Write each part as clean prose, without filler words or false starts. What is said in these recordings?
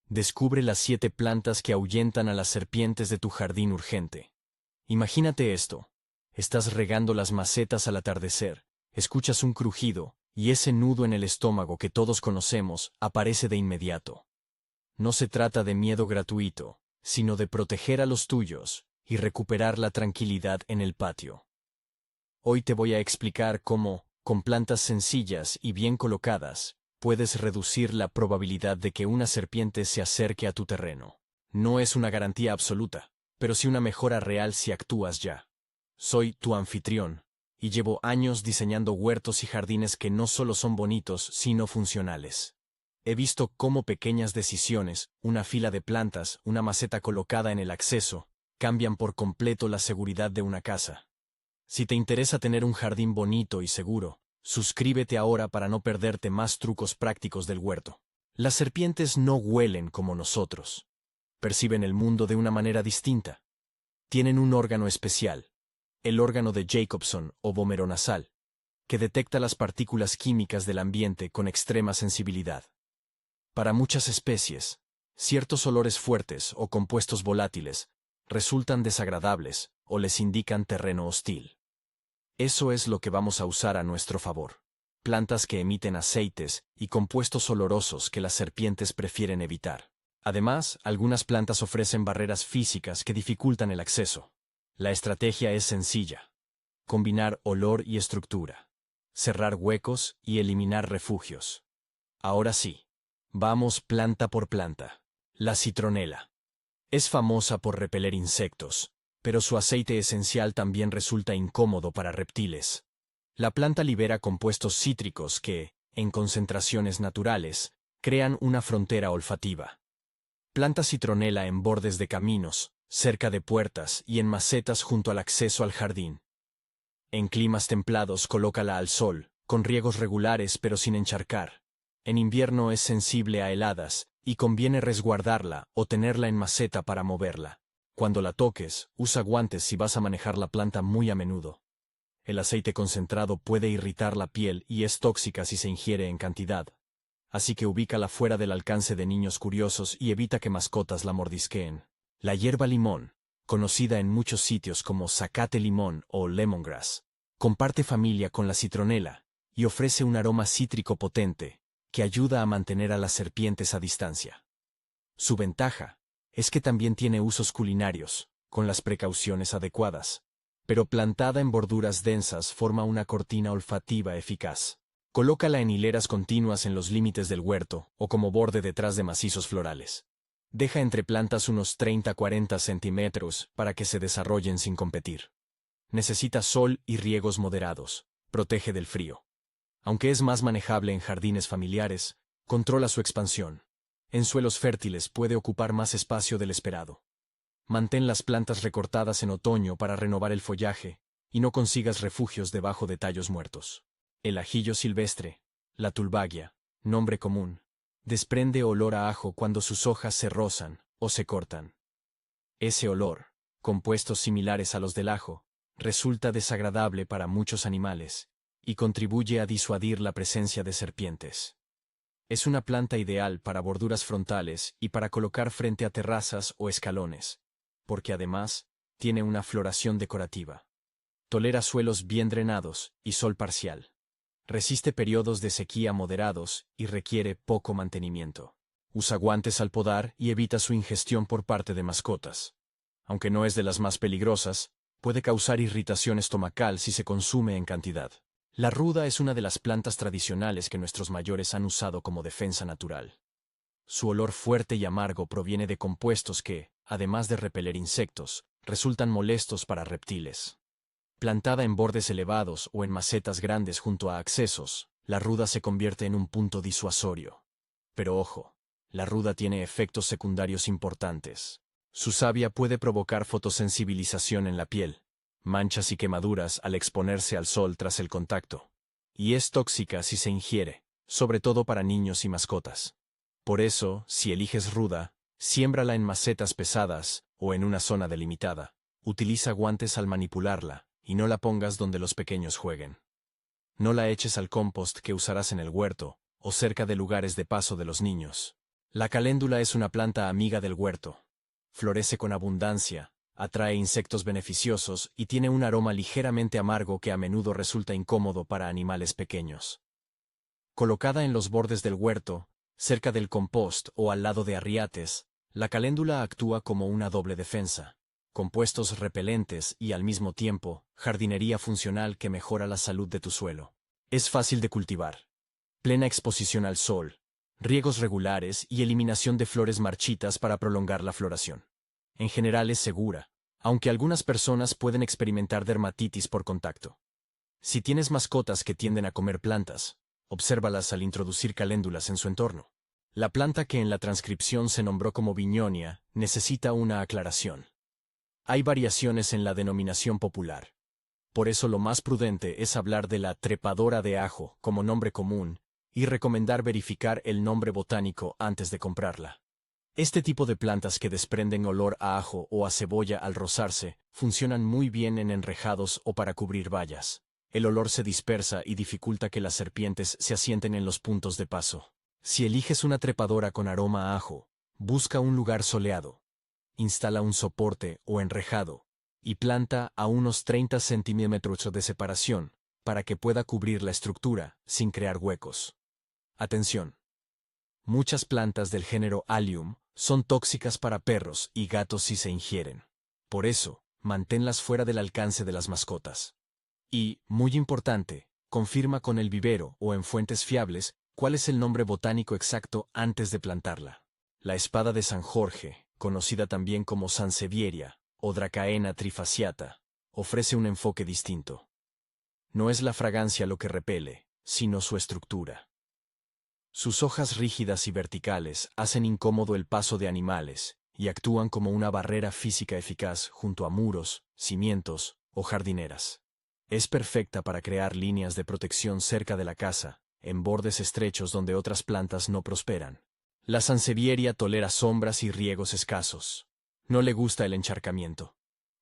Descubre las 7 plantas que ahuyentan a las serpientes de tu jardín urgente. Imagínate esto. Estás regando las macetas al atardecer, escuchas un crujido, y ese nudo en el estómago que todos conocemos aparece de inmediato. No se trata de miedo gratuito, sino de proteger a los tuyos y recuperar la tranquilidad en el patio. Hoy te voy a explicar cómo, con plantas sencillas y bien colocadas, puedes reducir la probabilidad de que una serpiente se acerque a tu terreno. No es una garantía absoluta, pero sí una mejora real si actúas ya. Soy tu anfitrión, y llevo años diseñando huertos y jardines que no solo son bonitos, sino funcionales. He visto cómo pequeñas decisiones, una fila de plantas, una maceta colocada en el acceso, cambian por completo la seguridad de una casa. Si te interesa tener un jardín bonito y seguro, suscríbete ahora para no perderte más trucos prácticos del huerto. Las serpientes no huelen como nosotros. Perciben el mundo de una manera distinta. Tienen un órgano especial, el órgano de Jacobson o vomeronasal, que detecta las partículas químicas del ambiente con extrema sensibilidad. Para muchas especies, ciertos olores fuertes o compuestos volátiles resultan desagradables o les indican terreno hostil. Eso es lo que vamos a usar a nuestro favor. Plantas que emiten aceites y compuestos olorosos que las serpientes prefieren evitar. Además, algunas plantas ofrecen barreras físicas que dificultan el acceso. La estrategia es sencilla. Combinar olor y estructura. Cerrar huecos y eliminar refugios. Ahora sí. Vamos planta por planta. La citronela. Es famosa por repeler insectos, pero su aceite esencial también resulta incómodo para reptiles. La planta libera compuestos cítricos que, en concentraciones naturales, crean una frontera olfativa. Planta citronela en bordes de caminos, cerca de puertas y en macetas junto al acceso al jardín. En climas templados colócala al sol, con riegos regulares pero sin encharcar. En invierno es sensible a heladas y conviene resguardarla o tenerla en maceta para moverla. Cuando la toques, usa guantes si vas a manejar la planta muy a menudo. El aceite concentrado puede irritar la piel y es tóxica si se ingiere en cantidad. Así que ubícala fuera del alcance de niños curiosos y evita que mascotas la mordisqueen. La hierba limón, conocida en muchos sitios como zacate limón o lemongrass, comparte familia con la citronela y ofrece un aroma cítrico potente que ayuda a mantener a las serpientes a distancia. Su ventaja es que también tiene usos culinarios, con las precauciones adecuadas, pero plantada en borduras densas forma una cortina olfativa eficaz. Colócala en hileras continuas en los límites del huerto o como borde detrás de macizos florales. Deja entre plantas unos 30-40 centímetros para que se desarrollen sin competir. Necesita sol y riegos moderados. Protege del frío. Aunque es más manejable en jardines familiares, controla su expansión. En suelos fértiles puede ocupar más espacio del esperado. Mantén las plantas recortadas en otoño para renovar el follaje y no consigas refugios debajo de tallos muertos. El ajillo silvestre, la tulbagia, nombre común, desprende olor a ajo cuando sus hojas se rozan o se cortan. Ese olor, compuestos similares a los del ajo, resulta desagradable para muchos animales y contribuye a disuadir la presencia de serpientes. Es una planta ideal para borduras frontales y para colocar frente a terrazas o escalones, porque además tiene una floración decorativa. Tolera suelos bien drenados y sol parcial. Resiste periodos de sequía moderados y requiere poco mantenimiento. Usa guantes al podar y evita su ingestión por parte de mascotas. Aunque no es de las más peligrosas, puede causar irritación estomacal si se consume en cantidad. La ruda es una de las plantas tradicionales que nuestros mayores han usado como defensa natural. Su olor fuerte y amargo proviene de compuestos que, además de repeler insectos, resultan molestos para reptiles. Plantada en bordes elevados o en macetas grandes junto a accesos, la ruda se convierte en un punto disuasorio. Pero ojo, la ruda tiene efectos secundarios importantes. Su savia puede provocar fotosensibilización en la piel, manchas y quemaduras al exponerse al sol tras el contacto. Y es tóxica si se ingiere, sobre todo para niños y mascotas. Por eso, si eliges ruda, siémbrala en macetas pesadas o en una zona delimitada. Utiliza guantes al manipularla y no la pongas donde los pequeños jueguen. No la eches al compost que usarás en el huerto o cerca de lugares de paso de los niños. La caléndula es una planta amiga del huerto. Florece con abundancia, atrae insectos beneficiosos y tiene un aroma ligeramente amargo que a menudo resulta incómodo para animales pequeños. Colocada en los bordes del huerto, cerca del compost o al lado de arriates, la caléndula actúa como una doble defensa, compuestos repelentes y al mismo tiempo, jardinería funcional que mejora la salud de tu suelo. Es fácil de cultivar. Plena exposición al sol, riegos regulares y eliminación de flores marchitas para prolongar la floración. En general es segura, aunque algunas personas pueden experimentar dermatitis por contacto. Si tienes mascotas que tienden a comer plantas, obsérvalas al introducir caléndulas en su entorno. La planta que en la transcripción se nombró como Vignonia necesita una aclaración. Hay variaciones en la denominación popular. Por eso lo más prudente es hablar de la trepadora de ajo como nombre común y recomendar verificar el nombre botánico antes de comprarla. Este tipo de plantas que desprenden olor a ajo o a cebolla al rozarse funcionan muy bien en enrejados o para cubrir vallas. El olor se dispersa y dificulta que las serpientes se asienten en los puntos de paso. Si eliges una trepadora con aroma a ajo, busca un lugar soleado. Instala un soporte o enrejado y planta a unos 30 centímetros de separación para que pueda cubrir la estructura sin crear huecos. Atención. Muchas plantas del género Allium son tóxicas para perros y gatos si se ingieren. Por eso, manténlas fuera del alcance de las mascotas. Y, muy importante, confirma con el vivero o en fuentes fiables cuál es el nombre botánico exacto antes de plantarla. La espada de San Jorge, conocida también como Sansevieria o Dracaena trifasciata, ofrece un enfoque distinto. No es la fragancia lo que repele, sino su estructura. Sus hojas rígidas y verticales hacen incómodo el paso de animales y actúan como una barrera física eficaz junto a muros, cimientos o jardineras. Es perfecta para crear líneas de protección cerca de la casa, en bordes estrechos donde otras plantas no prosperan. La sansevieria tolera sombras y riegos escasos. No le gusta el encharcamiento.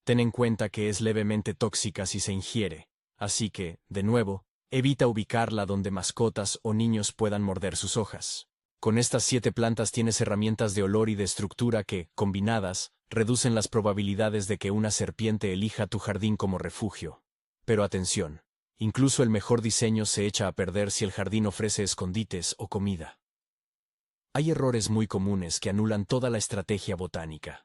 Ten en cuenta que es levemente tóxica si se ingiere, así que, de nuevo, evita ubicarla donde mascotas o niños puedan morder sus hojas. Con estas 7 plantas tienes herramientas de olor y de estructura que, combinadas, reducen las probabilidades de que una serpiente elija tu jardín como refugio. Pero atención, incluso el mejor diseño se echa a perder si el jardín ofrece escondites o comida. Hay errores muy comunes que anulan toda la estrategia botánica.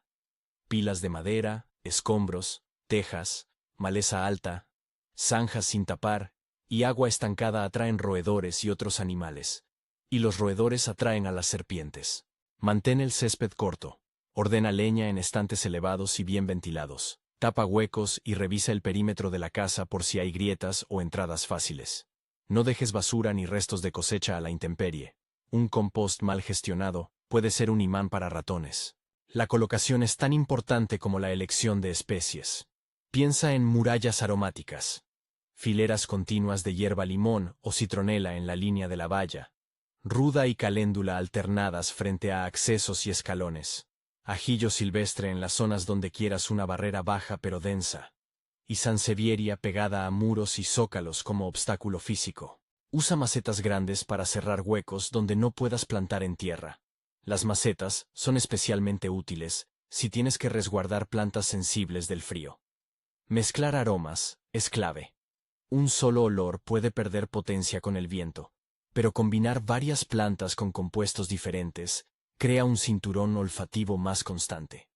Pilas de madera, escombros, tejas, maleza alta, zanjas sin tapar, y agua estancada atraen roedores y otros animales. Y los roedores atraen a las serpientes. Mantén el césped corto. Ordena leña en estantes elevados y bien ventilados. Tapa huecos y revisa el perímetro de la casa por si hay grietas o entradas fáciles. No dejes basura ni restos de cosecha a la intemperie. Un compost mal gestionado puede ser un imán para ratones. La colocación es tan importante como la elección de especies. Piensa en murallas aromáticas. Fileras continuas de hierba limón o citronela en la línea de la valla, ruda y caléndula alternadas frente a accesos y escalones, ajillo silvestre en las zonas donde quieras una barrera baja pero densa, y sansevieria pegada a muros y zócalos como obstáculo físico. Usa macetas grandes para cerrar huecos donde no puedas plantar en tierra. Las macetas son especialmente útiles si tienes que resguardar plantas sensibles del frío. Mezclar aromas es clave. Un solo olor puede perder potencia con el viento, pero combinar varias plantas con compuestos diferentes crea un cinturón olfativo más constante.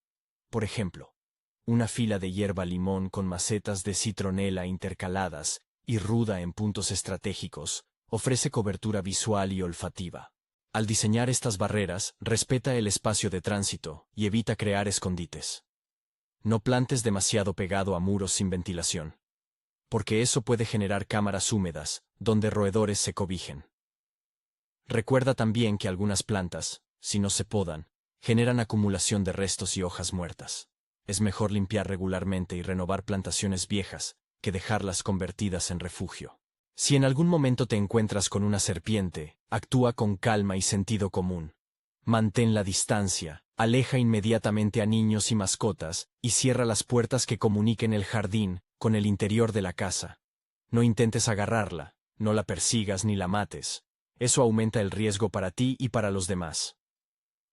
Por ejemplo, una fila de hierba limón con macetas de citronela intercaladas y ruda en puntos estratégicos ofrece cobertura visual y olfativa. Al diseñar estas barreras, respeta el espacio de tránsito y evita crear escondites. No plantes demasiado pegado a muros sin ventilación, porque eso puede generar cámaras húmedas, donde roedores se cobijen. Recuerda también que algunas plantas, si no se podan, generan acumulación de restos y hojas muertas. Es mejor limpiar regularmente y renovar plantaciones viejas, que dejarlas convertidas en refugio. Si en algún momento te encuentras con una serpiente, actúa con calma y sentido común. Mantén la distancia, aleja inmediatamente a niños y mascotas, y cierra las puertas que comuniquen el jardín con el interior de la casa. No intentes agarrarla, no la persigas ni la mates. Eso aumenta el riesgo para ti y para los demás.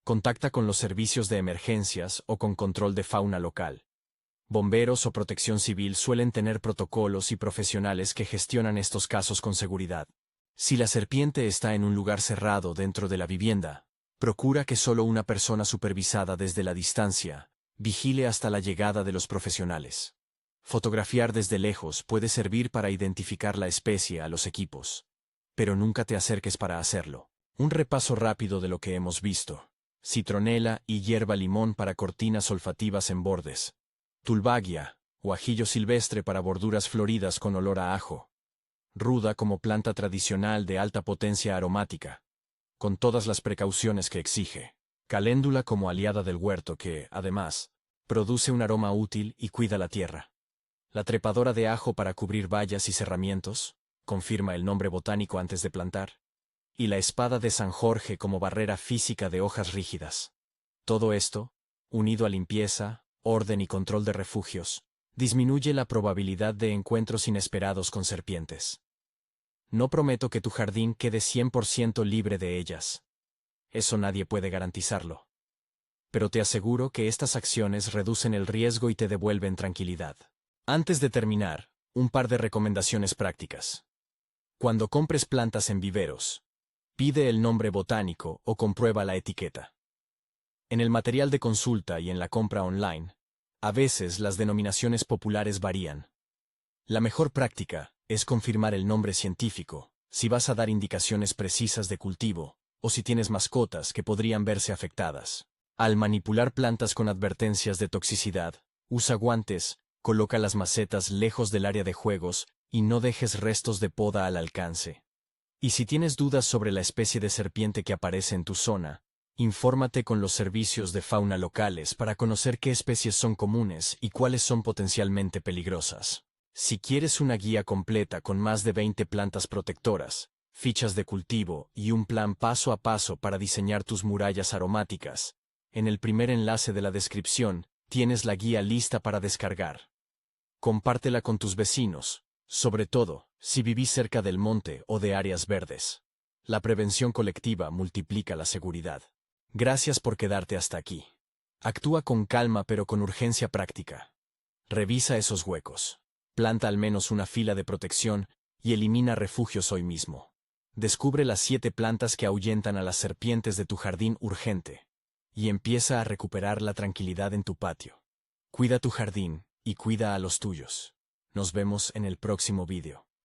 Contacta con los servicios de emergencias o con control de fauna local. Bomberos o protección civil suelen tener protocolos y profesionales que gestionan estos casos con seguridad. Si la serpiente está en un lugar cerrado dentro de la vivienda, procura que solo una persona supervisada desde la distancia vigile hasta la llegada de los profesionales. Fotografiar desde lejos puede servir para identificar la especie a los equipos, pero nunca te acerques para hacerlo. Un repaso rápido de lo que hemos visto. Citronela y hierba limón para cortinas olfativas en bordes. Tulbagia, o ajillo silvestre para borduras floridas con olor a ajo. Ruda como planta tradicional de alta potencia aromática, con todas las precauciones que exige. Caléndula como aliada del huerto que, además, produce un aroma útil y cuida la tierra. La trepadora de ajo para cubrir vallas y cerramientos, confirma el nombre botánico antes de plantar. Y la espada de San Jorge como barrera física de hojas rígidas. Todo esto, unido a limpieza, orden y control de refugios, disminuye la probabilidad de encuentros inesperados con serpientes. No prometo que tu jardín quede 100% libre de ellas. Eso nadie puede garantizarlo. Pero te aseguro que estas acciones reducen el riesgo y te devuelven tranquilidad. Antes de terminar, un par de recomendaciones prácticas. Cuando compres plantas en viveros, pide el nombre botánico o comprueba la etiqueta. En el material de consulta y en la compra online, a veces las denominaciones populares varían. La mejor práctica es confirmar el nombre científico, si vas a dar indicaciones precisas de cultivo, o si tienes mascotas que podrían verse afectadas. Al manipular plantas con advertencias de toxicidad, usa guantes, coloca las macetas lejos del área de juegos y no dejes restos de poda al alcance. Y si tienes dudas sobre la especie de serpiente que aparece en tu zona, infórmate con los servicios de fauna locales para conocer qué especies son comunes y cuáles son potencialmente peligrosas. Si quieres una guía completa con más de 20 plantas protectoras, fichas de cultivo y un plan paso a paso para diseñar tus murallas aromáticas, en el primer enlace de la descripción tienes la guía lista para descargar. Compártela con tus vecinos, sobre todo si vivís cerca del monte o de áreas verdes. La prevención colectiva multiplica la seguridad. Gracias por quedarte hasta aquí. Actúa con calma pero con urgencia práctica. Revisa esos huecos. Planta al menos una fila de protección y elimina refugios hoy mismo. Descubre las 7 plantas que ahuyentan a las serpientes de tu jardín urgente. Y empieza a recuperar la tranquilidad en tu patio. Cuida tu jardín y cuida a los tuyos. Nos vemos en el próximo vídeo.